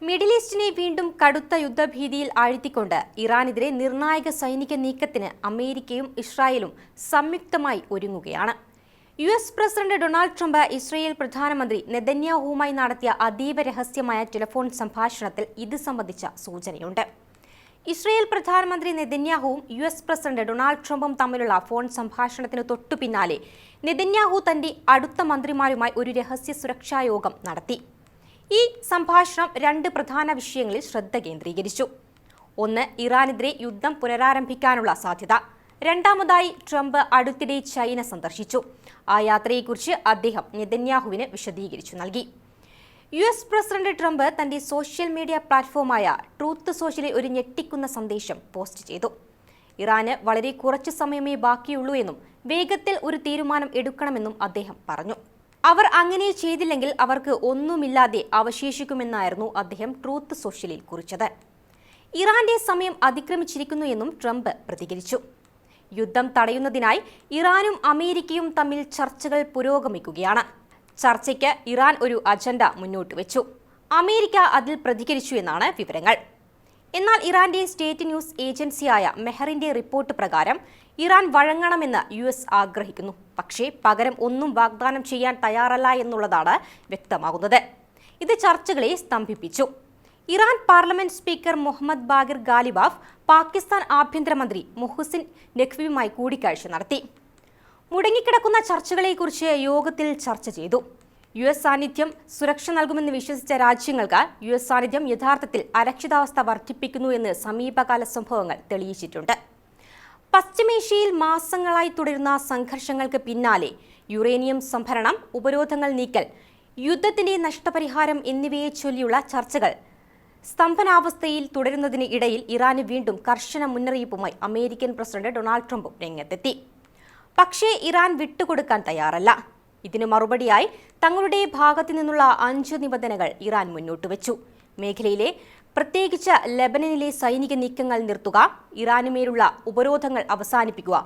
Middle ഈസ്റ്റിനെ വീണ്ടും കടുത്ത യുദ്ധഭീതിയിൽ ആഴ്ത്തിക്കൊണ്ട് ഇറാനെതിരെ നിർണായക സൈനിക നീക്കത്തിന് അമേരിക്കയും ഇസ്രായേലും സംയുക്തമായി ഒരുങ്ങുകയാണ്. US president Donald Trump Israel പ്രധാനമന്ത്രി നെതന്യാഹുവുമായി നടത്തിയ അതീവ രഹസ്യമായ ടെലിഫോൺ സംഭാഷണത്തിൽ ഇത് സംബന്ധിച്ച സൂചനയുണ്ട്. ഇസ്രായേൽ പ്രധാനമന്ത്രി നെതന്യാഹുവും യുഎസ് പ്രസിഡന്റ് ഡൊണാൾഡ് ട്രംപും തമ്മിലുള്ള ഫോൺ സംഭാഷണത്തിന് തൊട്ടു പിന്നാലെ നെതന്യാഹു തന്റെ അടുത്ത മന്ത്രിമാരുമായി ഒരു രഹസ്യ സുരക്ഷാ യോഗം നടത്തി. ഈ സംഭാഷണം രണ്ട് പ്രധാന വിഷയങ്ങളിൽ ശ്രദ്ധ കേന്ദ്രീകരിച്ചു. ഒന്ന്, ഇറാനെതിരെ യുദ്ധം പുനരാരംഭിക്കാനുള്ള സാധ്യത. രണ്ടാമതായി, ട്രംപ് അടുത്തിടെ ചൈന സന്ദർശിച്ചു. ആ യാത്രയെക്കുറിച്ച് അദ്ദേഹം നെതന്യാഹുവിന് വിശദീകരിച്ചു നൽകി. യുഎസ് പ്രസിഡന്റ് ട്രംപ് തന്റെ സോഷ്യൽ മീഡിയ പ്ലാറ്റ്ഫോമായ ട്രൂത്ത് സോഷ്യലിൽ ഒരു ഞെട്ടിക്കുന്ന സന്ദേശം പോസ്റ്റ് ചെയ്തു. ഇറാന് വളരെ കുറച്ചു സമയമേ ബാക്കിയുള്ളൂ എന്നും വേഗത്തിൽ ഒരു തീരുമാനം എടുക്കണമെന്നും അദ്ദേഹം പറഞ്ഞു. അവർ അങ്ങനെ ചെയ്തില്ലെങ്കിൽ അവർക്ക് ഒന്നുമില്ലാതെ അവശേഷിക്കുമെന്നായിരുന്നു അദ്ദേഹം ട്രൂത്ത് സോഷ്യലിൽ കുറിച്ചത്. ഇറാന്റെ സമയം അതിക്രമിച്ചിരിക്കുന്നു എന്നും ട്രംപ് പ്രതികരിച്ചു. യുദ്ധം തടയുന്നതിനായി ഇറാനും അമേരിക്കയും തമ്മിൽ ചർച്ചകൾ പുരോഗമിക്കുകയാണ്. ചർച്ചയ്ക്ക് ഇറാൻ ഒരു അജണ്ട മുന്നോട്ട് വെച്ചു. അമേരിക്ക അതിൽ പ്രതികരിച്ചു എന്നാണ് വിവരങ്ങൾ. എന്നാൽ ഇറാന്റെ സ്റ്റേറ്റ് ന്യൂസ് ഏജൻസിയായ മെഹറിന്റെ റിപ്പോർട്ട് പ്രകാരം ഇറാൻ വഴങ്ങണമെന്ന് യുഎസ് ആഗ്രഹിക്കുന്നു. പക്ഷേ പകരം ഒന്നും വാഗ്ദാനം ചെയ്യാൻ തയ്യാറല്ല എന്നുള്ളതാണ് വ്യക്തമാകുന്നത്. ഇത് ചർച്ചകളെ സ്തംഭിപ്പിച്ചു. Iran parliament speaker Mohammad Baqir Ghalibaf Pakistan ആഭ്യന്തരമന്ത്രി മുഹസിൻ നഖ്വിയുമായി കൂടിക്കാഴ്ച നടത്തി. മുടങ്ങിക്കിടക്കുന്ന ചർച്ചകളെക്കുറിച്ച് യോഗത്തിൽ ചർച്ച ചെയ്തു. യുഎസ് സാന്നിധ്യം സുരക്ഷ നൽകുമെന്ന് വിശ്വസിച്ച രാജ്യങ്ങൾക്ക് യുഎസ് സാന്നിധ്യം യഥാർത്ഥത്തിൽ അരക്ഷിതാവസ്ഥ വർദ്ധിപ്പിക്കുന്നു എന്ന് സമീപകാല സംഭവങ്ങൾ തെളിയിച്ചിട്ടുണ്ട്. പശ്ചിമേഷ്യയിൽ മാസങ്ങളായി തുടരുന്ന സംഘർഷങ്ങൾക്ക് പിന്നാലെ യുറേനിയം സംഭരണം, ഉപരോധങ്ങൾ നീക്കൽ, യുദ്ധത്തിന്റെ നഷ്ടപരിഹാരം എന്നിവയെ ചൊല്ലിയുള്ള ചർച്ചകൾ സ്തംഭനാവസ്ഥയിൽ തുടരുന്നതിന് ഇടയിൽ ഇറാന് വീണ്ടും കർശന മുന്നറിയിപ്പുമായി അമേരിക്കൻ പ്രസിഡന്റ് ഡൊണാൾഡ് ട്രംപും രംഗത്തെത്തി. പക്ഷേ ഇറാൻ വിട്ടുകൊടുക്കാൻ തയ്യാറല്ല. ഇതിന് മറുപടിയായി തങ്ങളുടെ ഭാഗത്തു നിന്നുള്ള 5 നിബന്ധനകൾ ഇറാൻ മുന്നോട്ട് വെച്ചു. മേഖലയിലെ, പ്രത്യേകിച്ച് ലെബനനിലെ സൈനിക നീക്കങ്ങൾ നിർത്തുക, ഇറാനുമേലുള്ള ഉപരോധങ്ങൾ അവസാനിപ്പിക്കുക,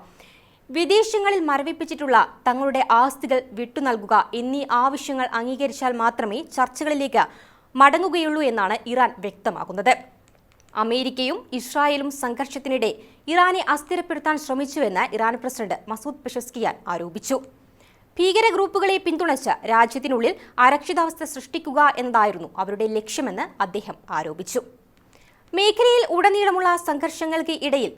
വിദേശങ്ങളിൽ മരവിപ്പിച്ചിട്ടുള്ള തങ്ങളുടെ ആസ്തികൾ വിട്ടുനൽകുക എന്നീ ആവശ്യങ്ങൾ അംഗീകരിച്ചാൽ മാത്രമേ ചർച്ചകളിലേക്ക് മടങ്ങുകയുള്ളൂ എന്നാണ് ഇറാൻ വ്യക്തമാക്കുന്നത്. അമേരിക്കയും ഇസ്രായേലും സംഘർഷത്തിനിടെ ഇറാനെ അസ്ഥിരപ്പെടുത്താൻ ശ്രമിച്ചുവെന്ന് ഇറാൻ പ്രസിഡന്റ് മസൂദ് പെഷസ്കിയാൻ ആരോപിച്ചു. ഭീകര ഗ്രൂപ്പുകളെ പിന്തുണച്ച് രാജ്യത്തിനുള്ളിൽ അരക്ഷിതാവസ്ഥ സൃഷ്ടിക്കുക എന്നതായിരുന്നു അവരുടെ ലക്ഷ്യമെന്ന് അദ്ദേഹം ആരോപിച്ചു. മേഖലയിൽ ഉടനീളമുള്ള സംഘർഷങ്ങൾക്ക് ഇടയിൽ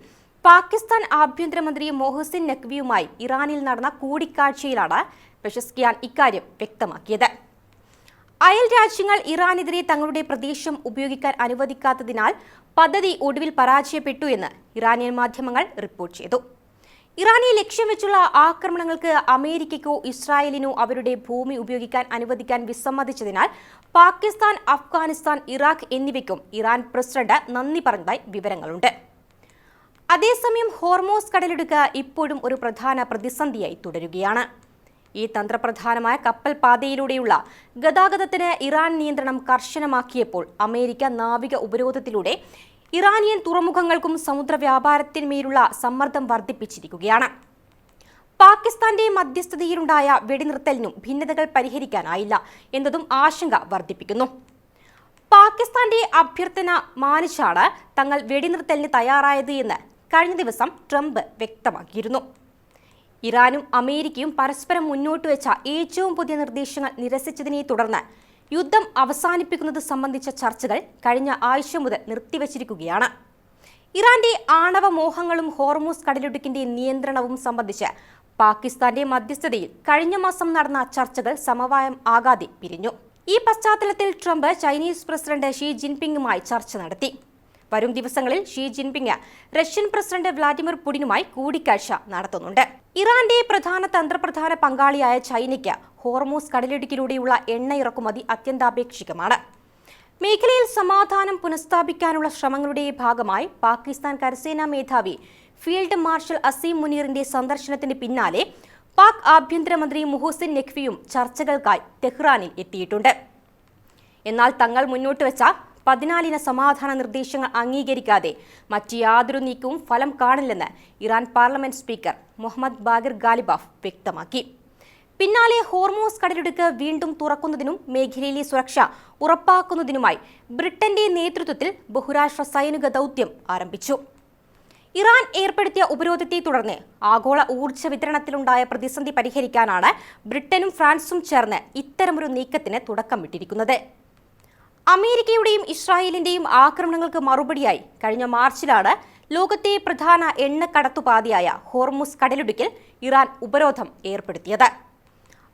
പാകിസ്ഥാൻ ആഭ്യന്തരമന്ത്രി മൊഹസിൻ നഖ്വിയുമായി ഇറാനിൽ നടന്ന കൂടിക്കാഴ്ചയിലാണ് പെഷസ്കിയാൻ ഇക്കാര്യം വ്യക്തമാക്കിയത്. അയൽ രാജ്യങ്ങൾ ഇറാനെതിരെ തങ്ങളുടെ പ്രദേശം ഉപയോഗിക്കാൻ അനുവദിക്കാത്തതിനാൽ പദ്ധതി ഒടുവിൽ പരാജയപ്പെട്ടു എന്ന് ഇറാനിയൻ മാധ്യമങ്ങൾ റിപ്പോർട്ട് ചെയ്തു. ഇറാനെ ലക്ഷ്യം വെച്ചുള്ള ആക്രമണങ്ങൾക്ക് അമേരിക്കയ്ക്കോ ഇസ്രായേലിനോ അവരുടെ ഭൂമി ഉപയോഗിക്കാൻ അനുവദിക്കാൻ വിസമ്മതിച്ചതിനാൽ പാകിസ്ഥാൻ, അഫ്ഗാനിസ്ഥാൻ, ഇറാഖ് എന്നിവയ്ക്കും ഇറാൻ പ്രസിഡന്റ് നന്ദി പറഞ്ഞതായി വിവരങ്ങളുണ്ട്. അതേസമയം ഹോർമോസ് കടലിടുക്ക് ഇപ്പോഴും ഒരു പ്രധാന പ്രതിസന്ധിയായി തുടരുകയാണ്. ഈ തന്ത്രപ്രധാനമായ കപ്പൽ പാതയിലൂടെയുള്ള ഗതാഗതത്തിന് ഇറാൻ നിയന്ത്രണം കർശനമാക്കിയപ്പോൾ അമേരിക്ക നാവിക ഉപരോധത്തിലൂടെ ഇറാനിയൻ തുറമുഖങ്ങൾക്കും സമുദ്ര വ്യാപാരത്തിന്മേലുള്ള സമ്മർദ്ദം വർദ്ധിപ്പിച്ചിരിക്കുകയാണ്. പാകിസ്ഥാന്റെ മധ്യസ്ഥതയിലുണ്ടായ വെടിനിർത്തലിനും ഭിന്നതകൾ പരിഹരിക്കാനായില്ല എന്നതും ആശങ്ക വർദ്ധിപ്പിക്കുന്നു. പാകിസ്ഥാന്റെ അഭ്യർത്ഥന മാനിച്ചാണ് തങ്ങൾ വെടിനിർത്തലിന് തയ്യാറായത് എന്ന് കഴിഞ്ഞ ദിവസം ട്രംപ് വ്യക്തമാക്കിയിരുന്നു. ഇറാനും അമേരിക്കയും പരസ്പരം മുന്നോട്ട് വെച്ച ഏറ്റവും പുതിയ നിർദ്ദേശങ്ങൾ നിരസിച്ചതിനെ തുടർന്ന് യുദ്ധം അവസാനിപ്പിക്കുന്നത് സംബന്ധിച്ച ചർച്ചകൾ കഴിഞ്ഞ ആഴ്ച മുതൽ നിർത്തിവച്ചിരിക്കുകയാണ്. ഇറാന്റെ ആണവ മോഹങ്ങളും ഹോർമൂസ് കടലിടുക്കിന്റെ നിയന്ത്രണവും സംബന്ധിച്ച് പാകിസ്ഥാന്റെ മധ്യസ്ഥതയിൽ കഴിഞ്ഞ മാസം നടന്ന ചർച്ചകൾ സമവായം ആകാതെ പിരിഞ്ഞു. ഈ പശ്ചാത്തലത്തിൽ ട്രംപ് ചൈനീസ് പ്രസിഡന്റ് ഷീ ജിൻപിങ്ങുമായി ചർച്ച നടത്തി. വരും ദിവസങ്ങളിൽ Xi Jinping Russian president Vladimir പുടിനുമായി കൂടിക്കാഴ്ച നടത്തുന്നുണ്ട്. ഇറാന്റെ പ്രധാന തന്ത്രപ്രധാന പങ്കാളിയായ ചൈനയ്ക്ക് ഹോർമൂസ് കടലിടുക്കിലൂടെയുള്ള എണ്ണ ഇറക്കുമതി അത്യന്താപേക്ഷിതമാണ്. മേഖലയിൽ സമാധാനം പുനഃസ്ഥാപിക്കാനുള്ള ശ്രമങ്ങളുടെ ഭാഗമായി പാകിസ്ഥാൻ കരസേനാ മേധാവി ഫീൽഡ് മാർഷൽ അസീം മുനീറിന്റെ സന്ദർശനത്തിന് പിന്നാലെ പാക് ആഭ്യന്തരമന്ത്രി മുഹസിൻ നഖ്വിയും ചർച്ചകൾക്കായി തെഹ്റാനിൽ എത്തിയിട്ടുണ്ട്. എന്നാൽ തങ്ങൾ മുന്നോട്ട് വെച്ച 14 സമാധാന നിർദ്ദേശങ്ങൾ അംഗീകരിക്കാതെ മറ്റ് യാതൊരു നീക്കവും ഫലം കാണില്ലെന്ന് Iran parliament speaker Mohammad Baqir Ghalibaf വ്യക്തമാക്കി. പിന്നാലെ ഹോർമൂസ് കടലിടുക്ക് വീണ്ടും തുറക്കുന്നതിനും മേഖലയിലെ സുരക്ഷ ഉറപ്പാക്കുന്നതിനുമായി ബ്രിട്ടന്റെ നേതൃത്വത്തിൽ ബഹുരാഷ്ട്ര സൈനിക ദൗത്യം ആരംഭിച്ചു. ഇറാൻ ഏർപ്പെടുത്തിയ ഉപരോധത്തെ തുടർന്ന് ആഗോള ഊർജ്ജ വിതരണത്തിലുണ്ടായ പ്രതിസന്ധി പരിഹരിക്കാനാണ് ബ്രിട്ടനും ഫ്രാൻസും ചേർന്ന് ഇത്തരമൊരു നീക്കത്തിന് തുടക്കമിട്ടിരിക്കുന്നത്. അമേരിക്കയുടെയും ഇസ്രായേലിന്റെയും ആക്രമണങ്ങൾക്ക് മറുപടിയായി കഴിഞ്ഞ മാർച്ചിലാണ് ലോകത്തെ പ്രധാന എണ്ണക്കടത്തുപാതയായ ഹോർമുസ് കടലിടുക്കിൽ ഇറാൻ ഉപരോധം ഏർപ്പെടുത്തിയത്.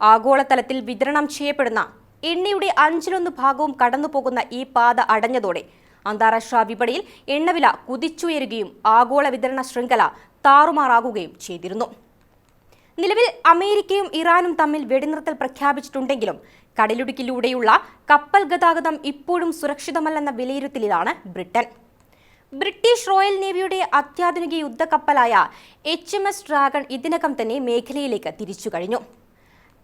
ആഗോളതലത്തിൽ വിതരണം ചെയ്യപ്പെടുന്ന എണ്ണയുടെ 1/5 ഭാഗവും കടന്നുപോകുന്ന ഈ പാത അടഞ്ഞതോടെ അന്താരാഷ്ട്ര വിപണിയിൽ എണ്ണവില കുതിച്ചുയരുകയും ആഗോള വിതരണ ശൃംഖല താറുമാറാകുകയും ചെയ്തിരുന്നു. നിലവിൽ അമേരിക്കയും ഇറാനും തമ്മിൽ വെടിനിർത്തൽ പ്രഖ്യാപിച്ചിട്ടുണ്ടെങ്കിലും കടലിടുക്കിലൂടെയുള്ള കപ്പൽ ഗതാഗതം ഇപ്പോഴും സുരക്ഷിതമല്ലെന്ന വിലയിരുത്തലിലാണ് ബ്രിട്ടൻ. ബ്രിട്ടീഷ് റോയൽ നേവിയുടെ അത്യാധുനിക യുദ്ധക്കപ്പലായ HMS ഡ്രാഗൺ ഇതിനകം തന്നെ മേഖലയിലേക്ക് തിരിച്ചു കഴിഞ്ഞു.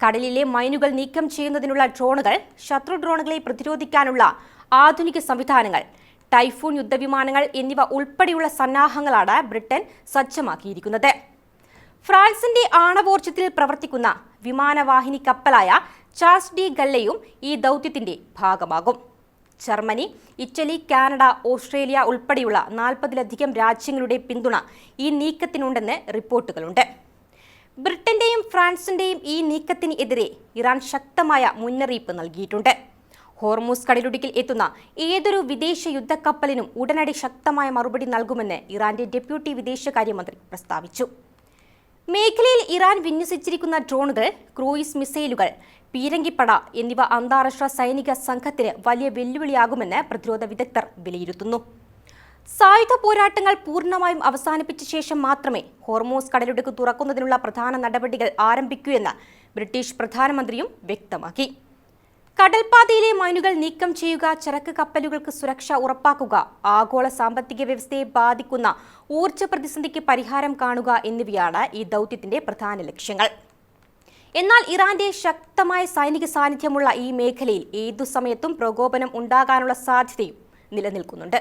കടലിലെ മൈനുകൾ നീക്കം ചെയ്യുന്നതിനുള്ള ഡ്രോണുകൾ, ശത്രു ഡ്രോണുകളെ പ്രതിരോധിക്കാനുള്ള ആധുനിക സംവിധാനങ്ങൾ, ടൈഫൂൺ യുദ്ധവിമാനങ്ങൾ എന്നിവ ഉൾപ്പെടെയുള്ള സന്നാഹങ്ങളാണ് ബ്രിട്ടൻ സജ്ജമാക്കിയിരിക്കുന്നത്. ഫ്രാൻസിന്റെ ആണവോർജ്ജത്തിൽ പ്രവർത്തിക്കുന്ന വിമാനവാഹിനി കപ്പലായ ചാൾസ് ഡി ഗല്ലയും ഈ ദൗത്യത്തിന്റെ ഭാഗമാകും. ജർമ്മനി, ഇറ്റലി, കാനഡ, ഓസ്ട്രേലിയ ഉൾപ്പെടെയുള്ള 40-ലധികം രാജ്യങ്ങളുടെ പിന്തുണ ഈ നീക്കത്തിനുണ്ടെന്ന് റിപ്പോർട്ടുകളുണ്ട്. ബ്രിട്ടന്റെയും ഫ്രാൻസിന്റെയും ഈ നീക്കത്തിന് എതിരെ ഇറാൻ ശക്തമായ മുന്നറിയിപ്പ് നൽകിയിട്ടുണ്ട്. ഹോർമൂസ് കടലിടുക്കിൽ എത്തുന്ന ഏതൊരു വിദേശ യുദ്ധക്കപ്പലിനും ഉടനടി ശക്തമായ മറുപടി നൽകുമെന്ന് ഇറാന്റെ ഡെപ്യൂട്ടി വിദേശകാര്യമന്ത്രി പ്രസ്താവിച്ചു. മേഖലയിൽ ഇറാൻ വിന്യസിച്ചിരിക്കുന്ന ഡ്രോണുകൾ, ക്രൂയിസ് മിസൈലുകൾ, പീരങ്കിപ്പട എന്നിവ അന്താരാഷ്ട്ര സൈനിക സംഘത്തിന് വലിയ വെല്ലുവിളിയാകുമെന്ന് പ്രതിരോധ വിദഗ്ധർ വിലയിരുത്തുന്നു. സായുധ പോരാട്ടങ്ങൾ പൂർണ്ണമായും അവസാനിപ്പിച്ച ശേഷം മാത്രമേ ഹോർമൂസ് കടലിടുക്ക് തുറക്കുന്നതിനുള്ള പ്രധാന നടപടികൾ ആരംഭിക്കൂ എന്ന് ബ്രിട്ടീഷ് പ്രധാനമന്ത്രിയും വ്യക്തമാക്കി. കടൽപാതയിലെ മൈനുകൾ നീക്കം ചെയ്യുക, ചരക്ക് കപ്പലുകൾക്ക് സുരക്ഷ ഉറപ്പാക്കുക, ആഗോള സാമ്പത്തിക വ്യവസ്ഥയെ ബാധിക്കുന്ന ഊർജ്ജ പ്രതിസന്ധിക്ക് പരിഹാരം കാണുക എന്നിവയാണ് ഈ ദൗത്യത്തിന്റെ പ്രധാന ലക്ഷ്യങ്ങൾ. എന്നാൽ ഇറാന്റെ ശക്തമായ സൈനിക സാന്നിധ്യമുള്ള ഈ മേഖലയിൽ ഏതു സമയത്തും പ്രകോപനം ഉണ്ടാകാനുള്ള സാധ്യതയും നിലനിൽക്കുന്നുണ്ട്.